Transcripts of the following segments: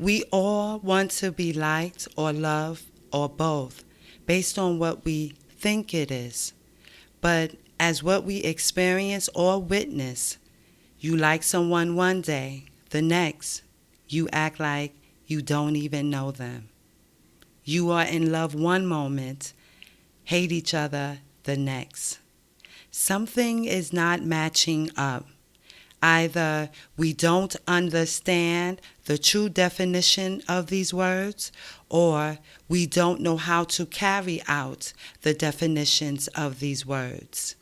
We all want to be liked or loved or both based on what we think it is. But as what we experience or witness, you like someone one day, the next, you act like you don't even know them. You are in love one moment, hate each other the next. Something is not matching up. Either we don't understand the true definition of these words, or we don't know how to carry out the definitions of these words.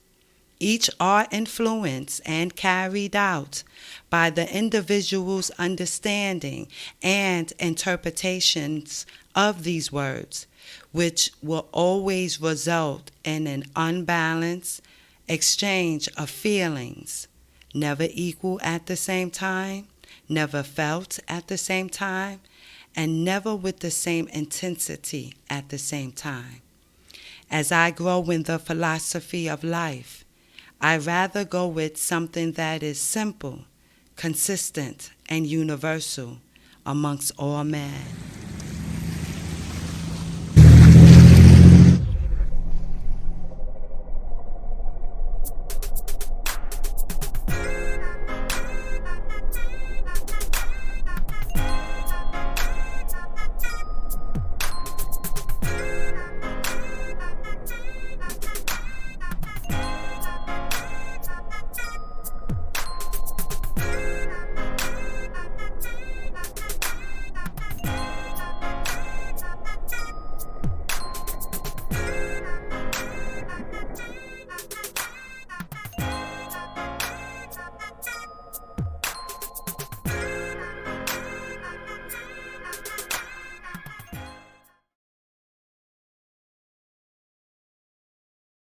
Each are influenced and carried out by the individual's understanding and interpretations of these words, which will always result in an unbalanced exchange of feelings, never equal at the same time, never felt at the same time, and never with the same intensity at the same time. As I grow in the philosophy of life, I rather go with something that is simple, consistent, and universal amongst all men.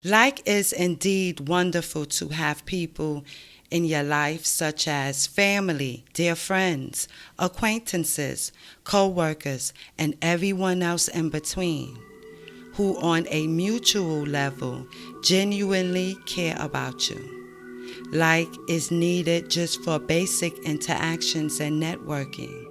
Like is indeed wonderful to have people in your life such as family, dear friends, acquaintances, co-workers, and everyone else in between who on a mutual level genuinely care about you. Like is needed just for basic interactions and networking.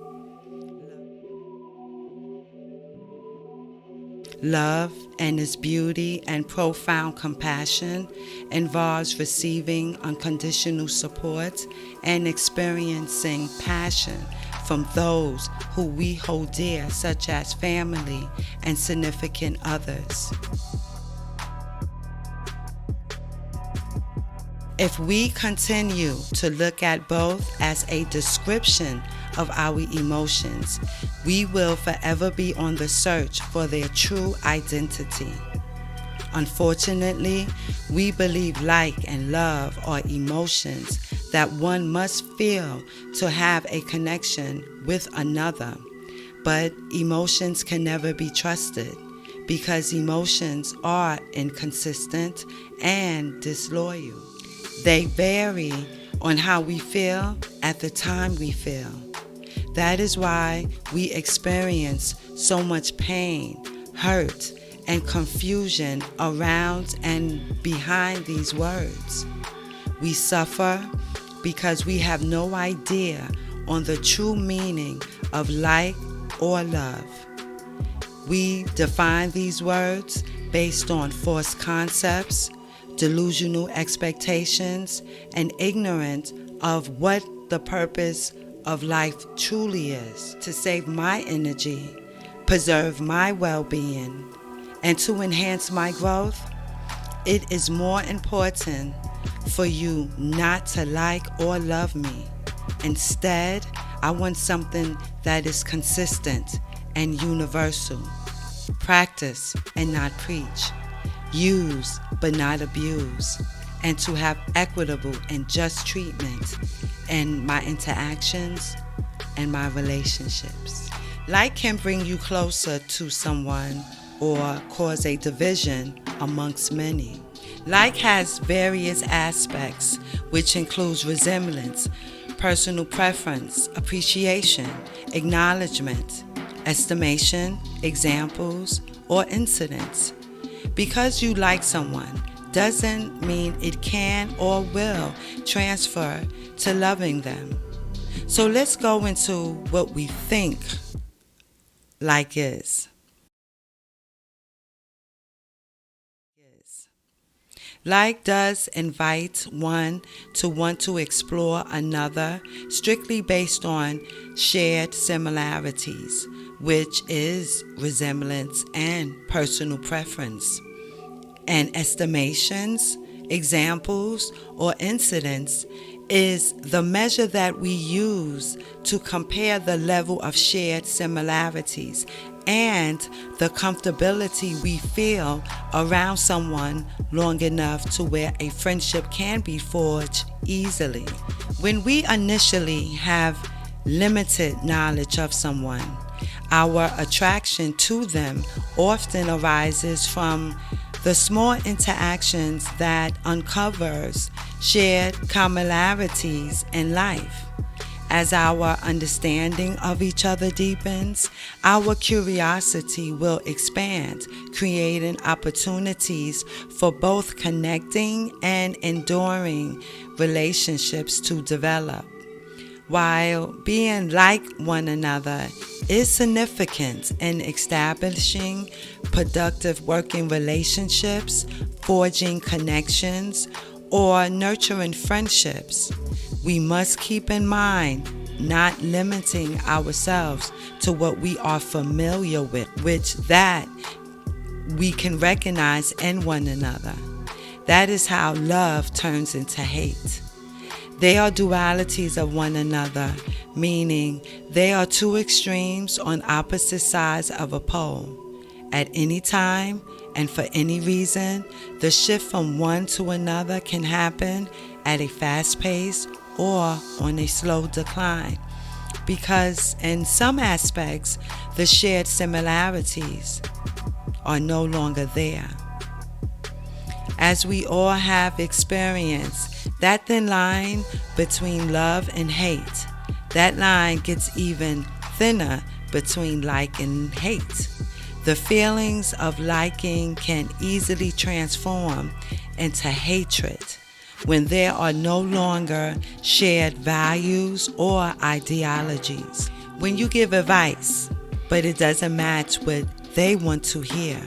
Love and its beauty and profound compassion involves receiving unconditional support and experiencing passion from those who we hold dear, such as family and significant others. If we continue to look at both as a description of our emotions, we will forever be on the search for their true identity. Unfortunately, we believe like and love are emotions that one must feel to have a connection with another. But emotions can never be trusted because emotions are inconsistent and disloyal. They vary on how we feel at the time we feel. That is why we experience so much pain, hurt, and confusion around and behind these words. We suffer because we have no idea on the true meaning of like or love. We define these words based on false concepts, delusional expectations, and ignorant of what the purpose of life truly is: to save my energy, preserve my well-being, and to enhance my growth. It is more important for you not to like or love me. Instead, I want something that is consistent and universal. Practice and not preach. Use but not abuse, and to have equitable and just treatment in my interactions and my relationships. Like can bring you closer to someone or cause a division amongst many. Like has various aspects, which includes resemblance, personal preference, appreciation, acknowledgement, estimation, examples, or incidents. Because you like someone doesn't mean it can or will transfer to loving them. So let's go into what we think like is. Like does invite one to want to explore another strictly based on shared similarities, which is resemblance and personal preference. And estimations, examples, or incidents is the measure that we use to compare the level of shared similarities and the comfortability we feel around someone long enough to where a friendship can be forged easily. When we initially have limited knowledge of someone, our attraction to them often arises from the small interactions that uncovers shared commonalities in life. As our understanding of each other deepens, our curiosity will expand, creating opportunities for both connecting and enduring relationships to develop. While being like one another is significant in establishing productive working relationships, forging connections, or nurturing friendships, we must keep in mind not limiting ourselves to what we are familiar with, which that we can recognize in one another. That is how love turns into hate. They are dualities of one another, meaning they are two extremes on opposite sides of a pole. At any time and for any reason, the shift from one to another can happen at a fast pace or on a slow decline, because in some aspects, the shared similarities are no longer there. As we all have experienced, that thin line between love and hate, that line gets even thinner between like and hate. The feelings of liking can easily transform into hatred when there are no longer shared values or ideologies. When you give advice, but it doesn't match what they want to hear.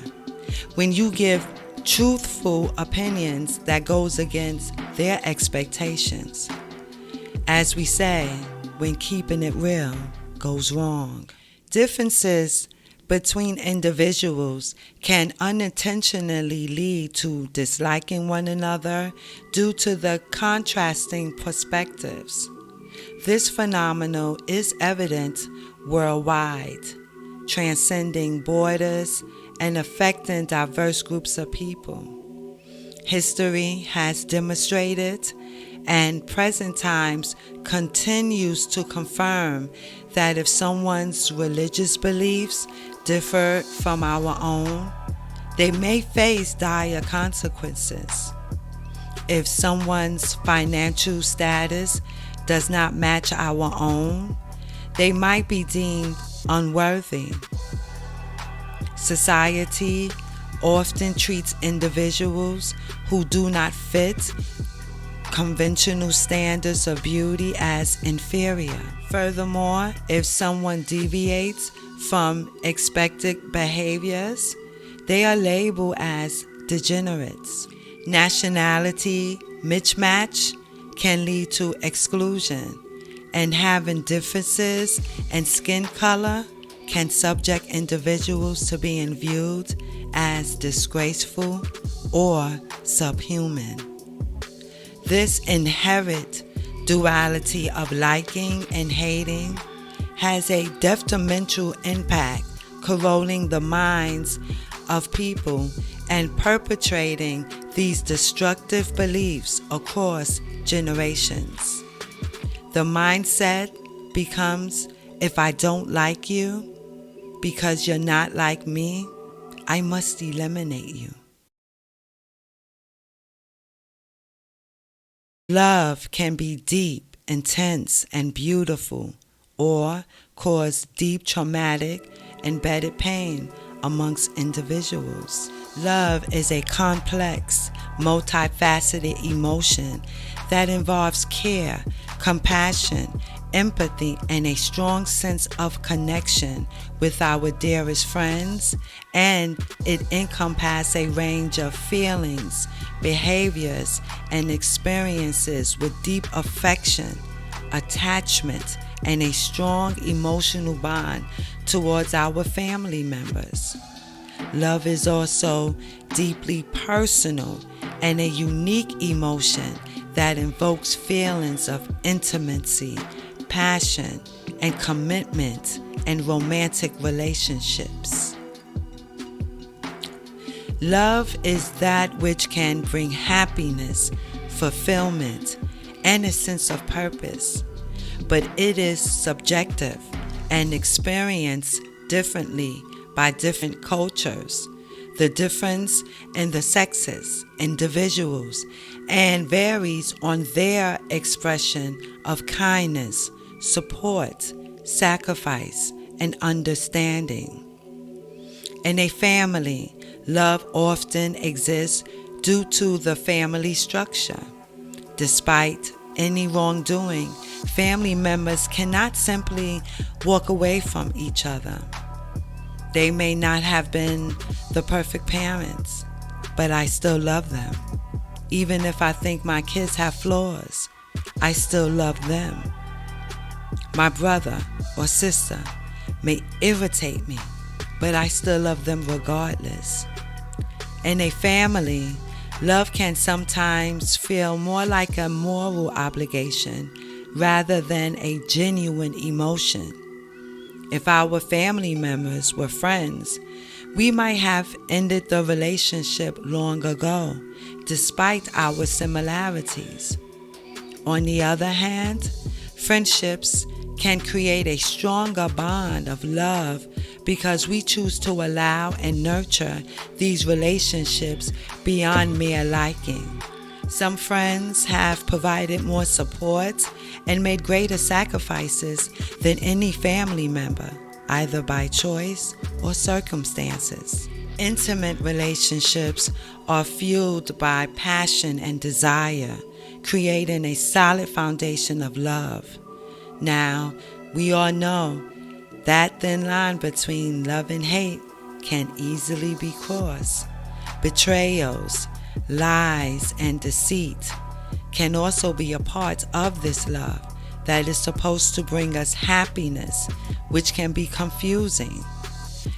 When you give truthful opinions that goes against their expectations. As we say, when keeping it real goes wrong. Differences between individuals can unintentionally lead to disliking one another due to the contrasting perspectives. This phenomenon is evident worldwide, transcending borders and affecting diverse groups of people. History has demonstrated, and present times continues to confirm, that if someone's religious beliefs differ from our own, they may face dire consequences. If someone's financial status does not match our own, they might be deemed unworthy. Society often treats individuals who do not fit conventional standards of beauty as inferior. Furthermore, if someone deviates from expected behaviors, they are labeled as degenerates. Nationality mismatch can lead to exclusion, and having differences in skin color can subject individuals to being viewed as disgraceful or subhuman. This inherent duality of liking and hating has a detrimental impact, corroding the minds of people and perpetrating these destructive beliefs across generations. The mindset becomes, if I don't like you because you're not like me, I must eliminate you. Love can be deep, intense, and beautiful, or cause deep traumatic, embedded pain amongst individuals. Love is a complex, multifaceted emotion that involves care, compassion, empathy, and a strong sense of connection with our dearest friends, and it encompasses a range of feelings, behaviors, and experiences with deep affection, attachment, and a strong emotional bond towards our family members. Love is also deeply personal and a unique emotion that invokes feelings of intimacy, passion, and commitment in romantic relationships. Love is that which can bring happiness, fulfillment, and a sense of purpose, but it is subjective and experienced differently by different cultures, the difference in the sexes, individuals, and varies on their expression of kindness, support, sacrifice, and understanding. In a family, love often exists due to the family structure. Despite any wrongdoing, family members cannot simply walk away from each other. They may not have been the perfect parents, but I still love them. Even if I think my kids have flaws, I still love them. My brother or sister may irritate me, but I still love them regardless. In a family, love can sometimes feel more like a moral obligation rather than a genuine emotion. If our family members were friends, we might have ended the relationship long ago, despite our similarities. On the other hand, friendships can create a stronger bond of love because we choose to allow and nurture these relationships beyond mere liking. Some friends have provided more support and made greater sacrifices than any family member, either by choice or circumstances. Intimate relationships are fueled by passion and desire, creating a solid foundation of love. Now, we all know that thin line between love and hate can easily be crossed. Betrayals, lies, and deceit can also be a part of this love that is supposed to bring us happiness, which can be confusing.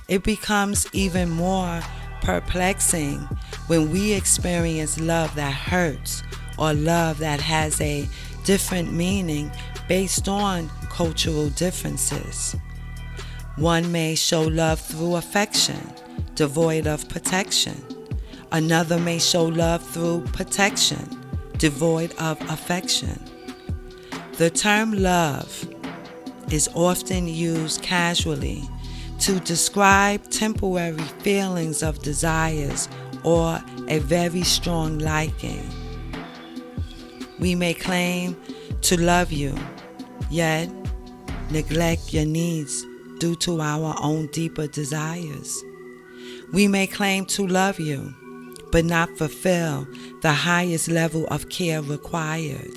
It becomes even more perplexing when we experience love that hurts or love that has a different meaning based on cultural differences. One may show love through affection, devoid of protection. Another may show love through protection, devoid of affection. The term love is often used casually to describe temporary feelings of desires or a very strong liking. We may claim to love you, yet neglect your needs due to our own deeper desires. We may claim to love you, but not fulfill the highest level of care required.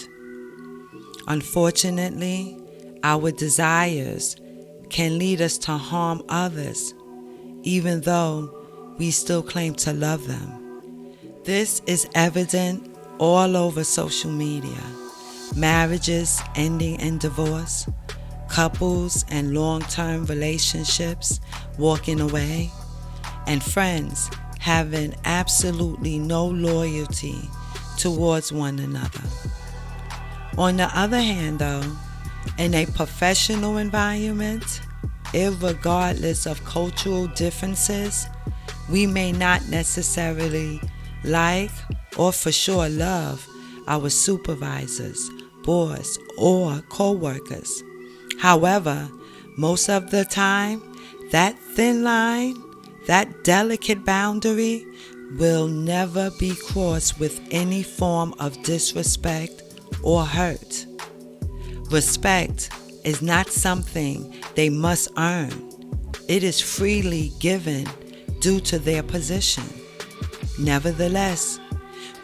Unfortunately, our desires can lead us to harm others, even though we still claim to love them. This is evident all over social media. Marriages ending in divorce, couples and long-term relationships walking away, and friends having absolutely no loyalty towards one another. On the other hand, though, in a professional environment, irregardless of cultural differences, we may not necessarily like or for sure love our supervisors, boss, or co-workers. However, most of the time, that thin line, that delicate boundary, will never be crossed with any form of disrespect or hurt. Respect is not something they must earn. It is freely given due to their position. Nevertheless,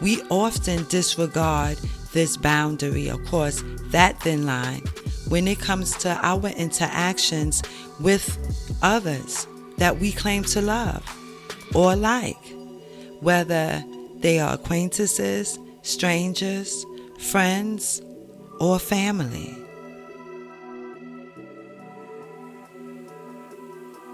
we often disregard this boundary across that thin line when it comes to our interactions with others that we claim to love or like, whether they are acquaintances, strangers, friends, or family.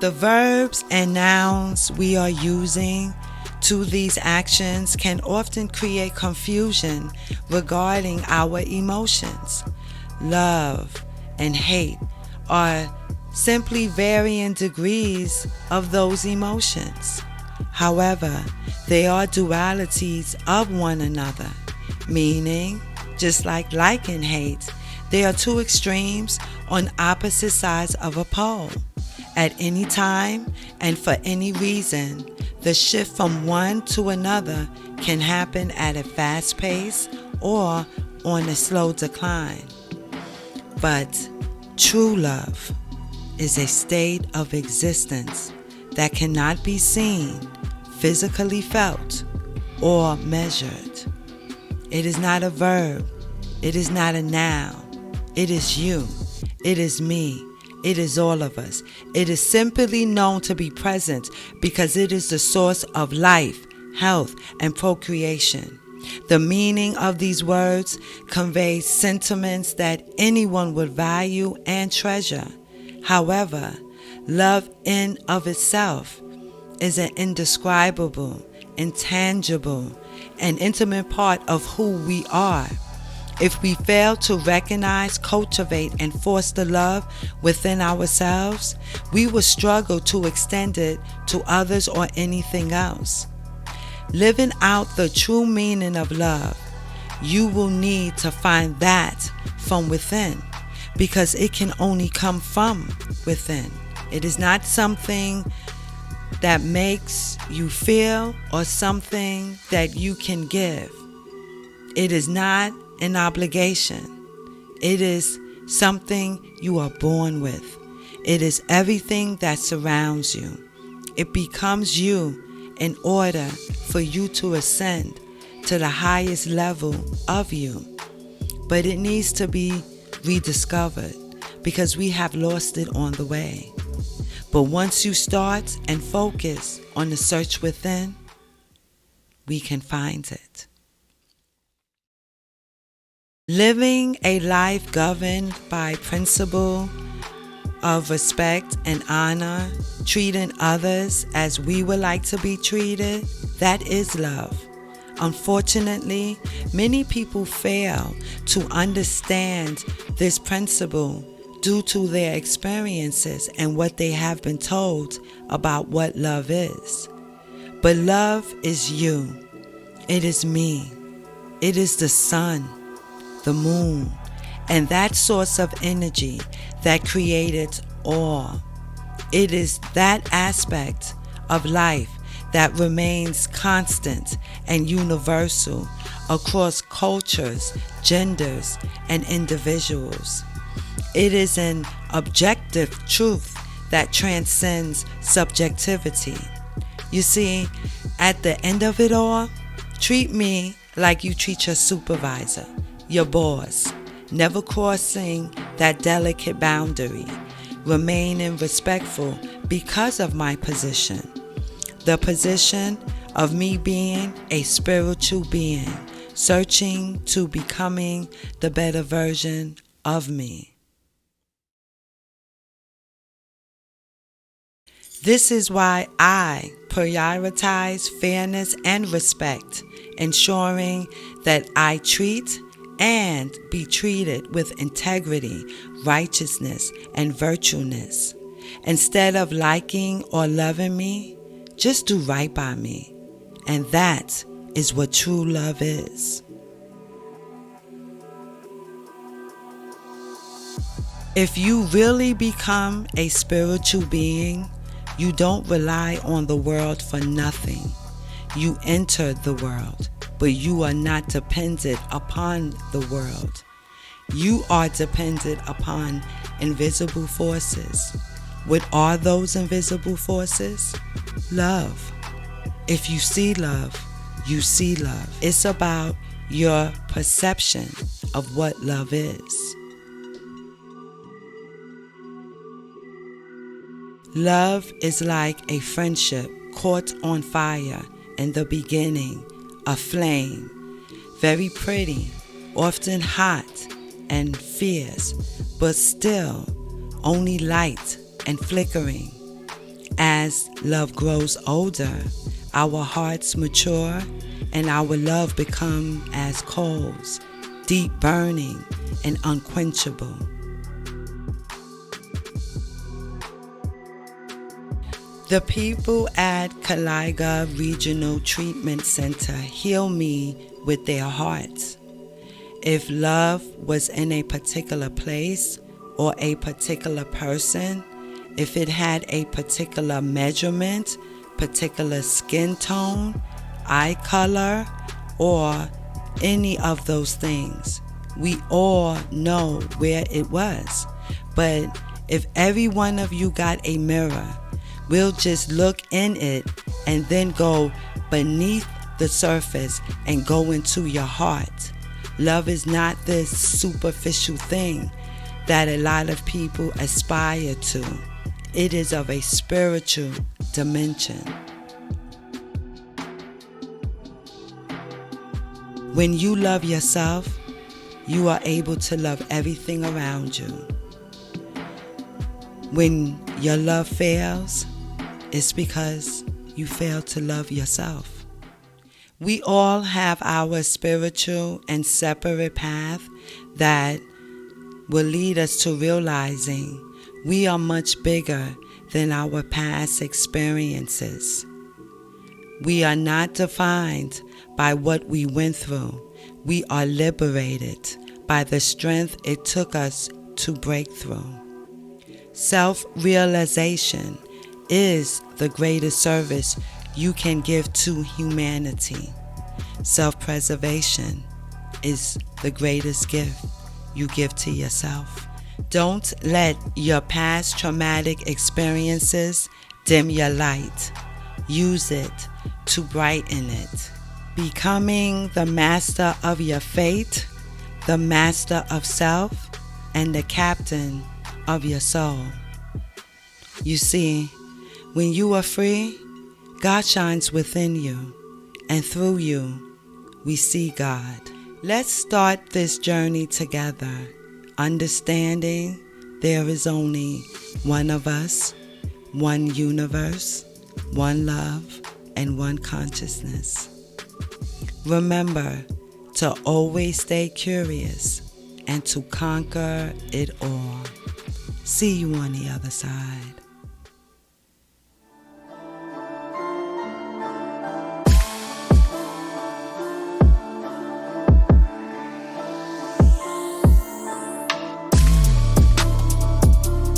The verbs and nouns we are using to these actions can often create confusion regarding our emotions. Love and hate are simply varying degrees of those emotions. However, they are dualities of one another, meaning, just like and hate, they are two extremes on opposite sides of a pole. At any time and for any reason, the shift from one to another can happen at a fast pace or on a slow decline. But true love is a state of existence that cannot be seen, physically felt, or measured. It is not a verb. It is not a noun. It is you. It is me. It is all of us. It is simply known to be present because it is the source of life, health, and procreation. The meaning of these words conveys sentiments that anyone would value and treasure. However, love in of itself is an indescribable, intangible, and intimate part of who we are. If we fail to recognize, cultivate, and foster love within ourselves, we will struggle to extend it to others or anything else. Living out the true meaning of love, you will need to find that from within, because it can only come from within. It is not something that makes you feel or something that you can give. It is not an obligation. It is something you are born with. It is everything that surrounds you. It becomes you in order for you to ascend to the highest level of you. But it needs to be rediscovered because we have lost it on the way. But once you start and focus on the search within, we can find it. Living a life governed by principle of respect and honor, treating others as we would like to be treated, that is love. Unfortunately, many people fail to understand this principle due to their experiences and what they have been told about what love is. But love is you. It is me. It is the sun, the moon, and that source of energy that created all. It is that aspect of life that remains constant and universal across cultures, genders, and individuals. It is an objective truth that transcends subjectivity. You see, at the end of it all, treat me like you treat your supervisor, your boss, never crossing that delicate boundary, remaining respectful because of my position, the position of me being a spiritual being, searching to becoming the better version of me. This is why I prioritize fairness and respect, ensuring that I treat and be treated with integrity, righteousness, and virtueness. Instead of liking or loving me, just do right by me. And that is what true love is. If you really become a spiritual being, you don't rely on the world for nothing. You enter the world, but you are not dependent upon the world. You are dependent upon invisible forces. What are those invisible forces? Love. If you see love, you see love. It's about your perception of what love is. Love is like a friendship caught on fire in the beginning, a flame, very pretty, often hot and fierce, but still only light and flickering. As love grows older, our hearts mature and our love becomes as coals, deep burning and unquenchable. The people at Kaliga Regional Treatment Center heal me with their hearts. If love was in a particular place or a particular person, if it had a particular measurement, particular skin tone, eye color, or any of those things, we all know where it was. But if every one of you got a mirror, we'll just look in it and then go beneath the surface and go into your heart. Love is not this superficial thing that a lot of people aspire to. It is of a spiritual dimension. When you love yourself, you are able to love everything around you. When your love fails, it's because you fail to love yourself. We all have our spiritual and separate path that will lead us to realizing we are much bigger than our past experiences. We are not defined by what we went through. We are liberated by the strength it took us to break through. Self-realization is the greatest service you can give to humanity. Self-preservation is the greatest gift you give to yourself. Don't let your past traumatic experiences dim your light. Use it to brighten it. Becoming the master of your fate, the master of self, and the captain of your soul. You see, when you are free, God shines within you, and through you, we see God. Let's start this journey together, understanding there is only one of us, one universe, one love, and one consciousness. Remember to always stay curious and to conquer it all. See you on the other side.